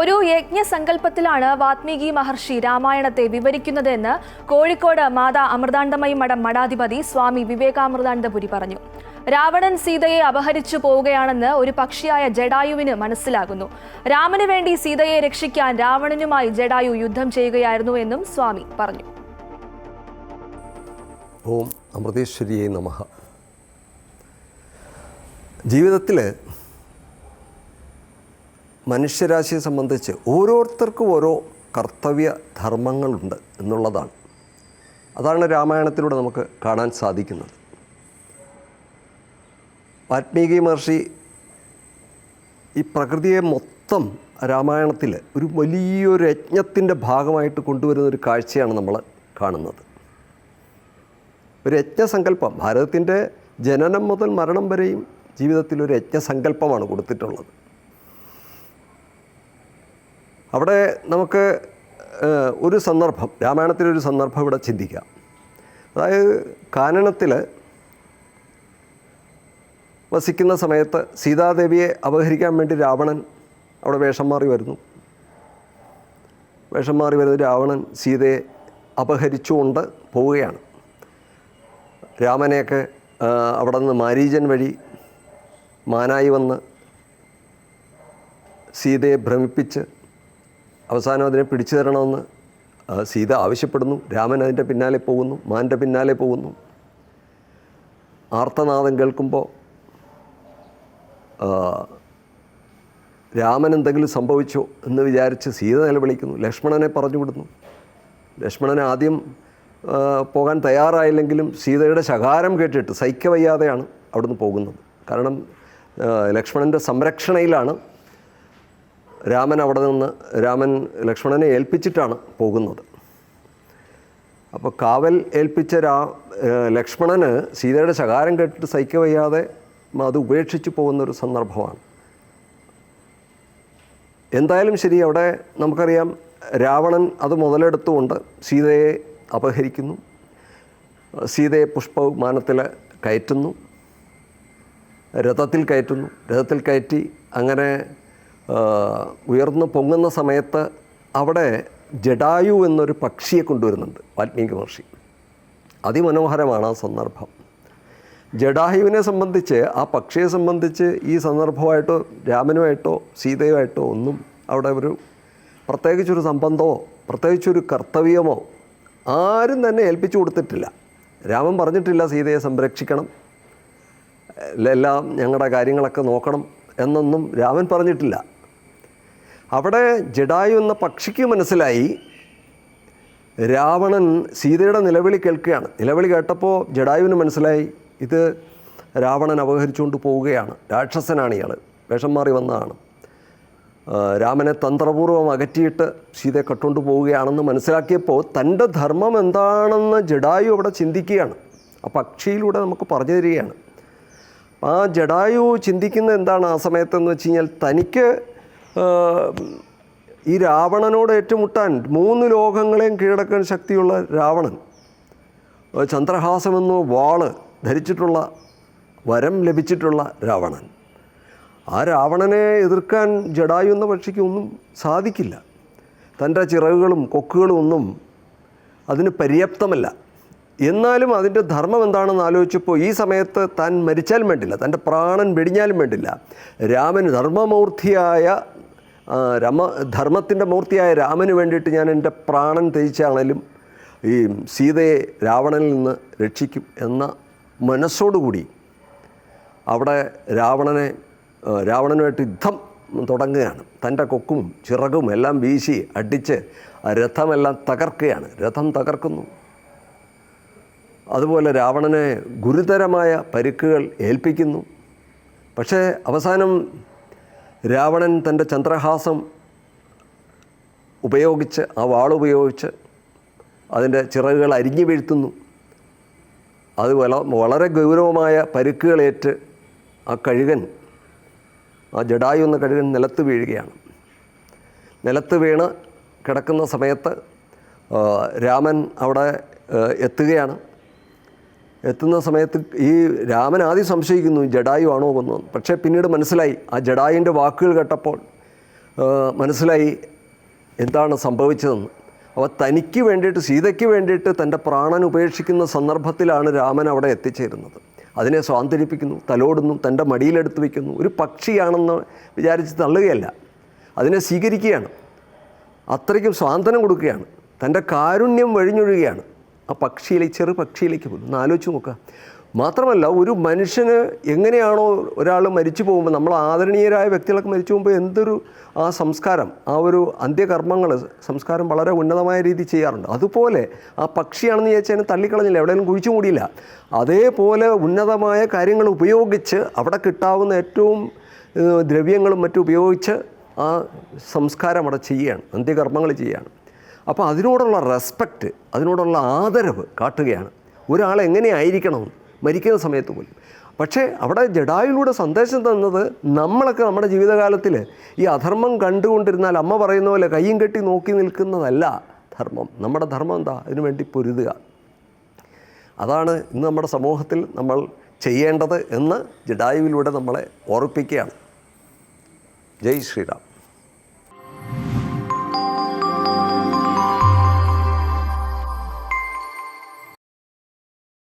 ഒരു യജ്ഞസങ്കല്പത്തിലാണ് വാത്മീകി മഹർഷി രാമായണത്തെ വിവരിക്കുന്നതെന്ന് കോഴിക്കോട് മാതാ അമൃതാനന്ദമയി മഠം മഠാധിപതി സ്വാമി വിവേകാമൃതാനന്ദപുരി പറഞ്ഞു. രാവണൻ സീതയെ അപഹരിച്ചു പോവുകയാണെന്ന് ഒരു പക്ഷിയായ ജടായുവിന് മനസ്സിലാകുന്നു. രാമന് വേണ്ടി സീതയെ രക്ഷിക്കാൻ രാവണനുമായി ജടായു യുദ്ധം ചെയ്യുകയായിരുന്നു എന്നും സ്വാമി പറഞ്ഞു. ഓം അമൃതേശ്വരിയെ നമഃ. ജീവിതത്തിൽ മനുഷ്യരാശിയെ സംബന്ധിച്ച് ഓരോരുത്തർക്കും ഓരോ കർത്തവ്യ ധർമ്മങ്ങളുണ്ട് എന്നുള്ളതാണ്. അതാണ് രാമായണത്തിലൂടെ നമുക്ക് കാണാൻ സാധിക്കുന്നത്. വാൽമീകി മഹർഷി ഈ പ്രകൃതിയെ മൊത്തം രാമായണത്തിൽ ഒരു വലിയൊരു യജ്ഞത്തിൻ്റെ ഭാഗമായിട്ട് കൊണ്ടുവരുന്നൊരു കാഴ്ചയാണ് നമ്മൾ കാണുന്നത്. ഒരു യജ്ഞസങ്കല്പം, ഭാരതത്തിൻ്റെ ജനനം മുതൽ മരണം വരെയും ജീവിതത്തിൽ ഒരു യജ്ഞസങ്കല്പമാണ് കൊടുത്തിട്ടുള്ളത്. അവിടെ നമുക്ക് ഒരു സന്ദർഭം, രാമായണത്തിലൊരു സന്ദർഭം ഇവിടെ ചിന്തിക്കാം. അതായത് കാനനത്തിൽ വസിക്കുന്ന സമയത്ത് സീതാദേവിയെ അപഹരിക്കാൻ വേണ്ടി രാവണൻ അവിടെ വേഷം മാറി വരുന്നു. വേഷം മാറി വരുന്ന രാവണൻ സീതയെ അപഹരിച്ചുകൊണ്ട് പോവുകയാണ്. രാമനെയൊക്കെ അവിടെ നിന്ന് മാരീചൻ വഴി മാനായി വന്ന് സീതയെ ഭ്രമിപ്പിച്ച് അവസാനം അതിനെ പിടിച്ചു തരണമെന്ന് സീത ആവശ്യപ്പെടുന്നു. രാമൻ അതിൻ്റെ പിന്നാലെ പോകുന്നു, മാൻ്റെ പിന്നാലെ പോകുന്നു. ആർത്തനാദം കേൾക്കുമ്പോൾ രാമൻ എന്തെങ്കിലും സംഭവിച്ചോ എന്ന് വിചാരിച്ച് സീത നിലവിളിക്കുന്നു. ലക്ഷ്മണനെ പറഞ്ഞു വിടുന്നു. ലക്ഷ്മണൻ ആദ്യം പോകാൻ തയ്യാറായില്ലെങ്കിലും സീതയുടെ ശകാരം കേട്ടിട്ട് സഹിക്കവയ്യാതെയാണ് അവിടുന്ന് പോകുന്നത്. കാരണം ലക്ഷ്മണൻ്റെ സംരക്ഷണയിലാണ് രാമൻ അവിടെ നിന്ന് ലക്ഷ്മണനെ ഏൽപ്പിച്ചിട്ടാണ് പോകുന്നത്. അപ്പോൾ കാവൽ ഏൽപ്പിച്ച ലക്ഷ്മണന് സീതയുടെ ശകാരം കേട്ടിട്ട് സഹിക്കവയ്യാതെ അത് ഉപേക്ഷിച്ച് പോകുന്നൊരു സന്ദർഭമാണ്. എന്തായാലും ശരി, അവിടെ നമുക്കറിയാം രാവണൻ അത് മുതലെടുത്തുകൊണ്ട് സീതയെ അപഹരിക്കുന്നു. സീതയെ പുഷ്പവിമാനത്തിൽ കയറ്റുന്നു, രഥത്തിൽ കയറ്റുന്നു. രഥത്തിൽ കയറ്റി അങ്ങനെ ഉയർന്നു പൊങ്ങുന്ന സമയത്ത് അവിടെ ജടായു എന്നൊരു പക്ഷിയെ കൊണ്ടുവരുന്നുണ്ട് വാൽമീകി മഹർഷി. അതിമനോഹരമാണ് ആ സന്ദർഭം. ജടായുവിനെ സംബന്ധിച്ച്, ആ പക്ഷിയെ സംബന്ധിച്ച് ഈ സന്ദർഭമായിട്ടോ രാമനുമായിട്ടോ സീതയുമായിട്ടോ ഒന്നും അവിടെ ഒരു പ്രത്യേകിച്ചൊരു സംബന്ധമോ പ്രത്യേകിച്ചൊരു കർത്തവ്യമോ ആരും തന്നെ ഏൽപ്പിച്ചു കൊടുത്തിട്ടില്ല. രാമൻ പറഞ്ഞിട്ടില്ല സീതയെ സംരക്ഷിക്കണം, എല്ലാം ഞങ്ങളുടെ കാര്യങ്ങളൊക്കെ നോക്കണം എന്നൊന്നും രാമൻ പറഞ്ഞിട്ടില്ല. അവിടെ ജടായു എന്ന പക്ഷിക്ക് മനസ്സിലായി രാവണൻ സീതയുടെ നിലവിളി കേൾക്കുകയാണ്. നിലവിളി കേട്ടപ്പോൾ ജടായുവിന് മനസ്സിലായി ഇത് രാവണൻ അപഹരിച്ചുകൊണ്ട് പോവുകയാണ്, രാക്ഷസനാണ് ഇയാൾ, വേഷം മാറി വന്നതാണ്, രാമനെ തന്ത്രപൂർവ്വം അകറ്റിയിട്ട് സീതയെ കട്ടുകൊണ്ട് പോവുകയാണെന്ന് മനസ്സിലാക്കിയപ്പോൾ തൻ്റെ ധർമ്മം എന്താണെന്ന് ജടായു അവിടെ ചിന്തിക്കുകയാണ്. ആ പക്ഷിയിലൂടെ നമുക്ക് പറഞ്ഞു തരികയാണ്. ആ ജടായു ചിന്തിക്കുന്നത് എന്താണ് ആ സമയത്തെന്ന് വെച്ച് കഴിഞ്ഞാൽ, തനിക്ക് ഈ രാവണനോട് ഏറ്റുമുട്ടാൻ 3 ലോകങ്ങളെയും കീഴടക്കാൻ ശക്തിയുള്ള രാവണൻ, ചന്ദ്രഹാസമെന്നോ വാള് ധരിച്ചിട്ടുള്ള, വരം ലഭിച്ചിട്ടുള്ള രാവണൻ, ആ രാവണനെ എതിർക്കാൻ ജടായു എന്ന പക്ഷിക്ക് ഒന്നും സാധിക്കില്ല. തൻ്റെ ചിറകുകളും കൊക്കുകളും ഒന്നും അതിന് പര്യാപ്തമല്ല. എന്നാലും അതിൻ്റെ ധർമ്മം എന്താണെന്ന് ആലോചിച്ചപ്പോൾ ഈ സമയത്ത് താൻ മരിച്ചാലും വേണ്ടില്ല, തൻ്റെ പ്രാണൻ വെടിഞ്ഞാലും വേണ്ടില്ല, രാമൻ ധർമ്മത്തിൻ്റെ മൂർത്തിയായ രാമന് വേണ്ടിയിട്ട് ഞാൻ എൻ്റെ പ്രാണൻ ത്യജിച്ചാണേലും ഈ സീതയെ രാവണനിൽ നിന്ന് രക്ഷിക്കും എന്ന മനസ്സോടുകൂടി അവിടെ രാവണനുമായിട്ട് യുദ്ധം തുടങ്ങുകയാണ്. തൻ്റെ കൊക്കും ചിറകും എല്ലാം വീശി അടിച്ച് രഥമെല്ലാം തകർക്കുകയാണ്. രഥം തകർക്കുന്നു. അതുപോലെ രാവണനെ ഗുരുതരമായ പരിക്കുകൾ ഏൽപ്പിക്കുന്നു. പക്ഷേ അവസാനം രാവണൻ തൻ്റെ ചന്ദ്രഹാസം ഉപയോഗിച്ച്, ആ വാളുപയോഗിച്ച് അതിൻ്റെ ചിറകുകൾ അരിഞ്ഞു വീഴ്ത്തുന്നു. അത് വളരെ ഗൗരവമായ പരിക്കുകളേറ്റ് ആ ജടായു എന്ന കഴുകൻ നിലത്ത് വീഴുകയാണ്. നിലത്ത് വീണ് കിടക്കുന്ന സമയത്ത് രാമൻ അവിടെ എത്തുകയാണ്. എത്തുന്ന സമയത്ത് ഈ രാമൻ ആദ്യം സംശയിക്കുന്നു ജടായു ആണോ കൊന്നു. പക്ഷേ പിന്നീട് മനസ്സിലായി, ആ ജടായുവിൻ്റെ വാക്കുകൾ കേട്ടപ്പോൾ മനസ്സിലായി എന്താണ് സംഭവിച്ചതെന്ന്. അപ്പോൾ തനിക്ക് വേണ്ടിയിട്ട്, സീതയ്ക്ക് വേണ്ടിയിട്ട് തൻ്റെ പ്രാണൻ ഉപേക്ഷിക്കുന്ന സന്ദർഭത്തിലാണ് രാമൻ അവിടെ എത്തിച്ചേരുന്നത്. അതിനെ സ്വാന്തനിപ്പിക്കുന്നു, തലോടുന്നു, തൻ്റെ മടിയിലെടുത്ത് വയ്ക്കുന്നു. ഒരു പക്ഷിയാണെന്ന് വിചാരിച്ച് തള്ളുകയല്ല, അതിനെ സ്വീകരിക്കുകയാണ്, അത്രയ്ക്കും സ്വാന്തനം കൊടുക്കുകയാണ്, തൻ്റെ കാരുണ്യം വഴിഞ്ഞൊഴുകയാണ് ആ പക്ഷിയിലേക്ക്, ചെറു പക്ഷിയിലേക്ക് പോലും. ഒന്ന് ആലോചിച്ച് നോക്കുക. മാത്രമല്ല, ഒരു മനുഷ്യന് എങ്ങനെയാണോ ഒരാൾ മരിച്ചു പോകുമ്പോൾ, നമ്മൾ ആദരണീയരായ വ്യക്തികളൊക്കെ മരിച്ചു പോകുമ്പോൾ എന്തൊരു ആ സംസ്കാരം, ആ ഒരു അന്ത്യകർമ്മങ്ങൾ, സംസ്കാരം വളരെ ഉന്നതമായ രീതിയിൽ ചെയ്യാറുണ്ട്. അതുപോലെ ആ പക്ഷിയാണെന്ന് ചോദിച്ചാൽ അതിനെ തള്ളിക്കളഞ്ഞില്ല, എവിടെയെങ്കിലും കുഴിച്ചു മൂടിയില്ല. അതേപോലെ ഉന്നതമായ കാര്യങ്ങൾ ഉപയോഗിച്ച്, അവിടെ കിട്ടാവുന്ന ഏറ്റവും ദ്രവ്യങ്ങളും മറ്റും ഉപയോഗിച്ച് ആ സംസ്കാരം അവിടെ ചെയ്യുകയാണ്, അന്ത്യകർമ്മങ്ങൾ ചെയ്യുകയാണ്. അപ്പോൾ അതിനോടുള്ള റെസ്പെക്റ്റ്, അതിനോടുള്ള ആദരവ് കാട്ടുകയാണ്. ഒരാൾ എങ്ങനെയായിരിക്കണം മരിക്കുന്ന സമയത്ത് പോലും. പക്ഷേ അവിടെ ജഡായുവിലൂടെ സന്ദേശം തന്നത്, നമ്മളൊക്കെ നമ്മുടെ ജീവിതകാലത്തിൽ ഈ അധർമ്മം കണ്ടുകൊണ്ടിരുന്നാൽ അമ്മ പറയുന്ന പോലെ കയ്യും കെട്ടി നോക്കി നിൽക്കുന്നതല്ല ധർമ്മം. നമ്മുടെ ധർമ്മം എന്താ? അതിനുവേണ്ടി പൊരുതുക. അതാണ് ഇന്ന് നമ്മുടെ സമൂഹത്തിൽ നമ്മൾ ചെയ്യേണ്ടത് എന്ന് ജഡായുവിലൂടെ നമ്മളെ ഓർപ്പിക്കുകയാണ്. ജയ് ശ്രീറാം.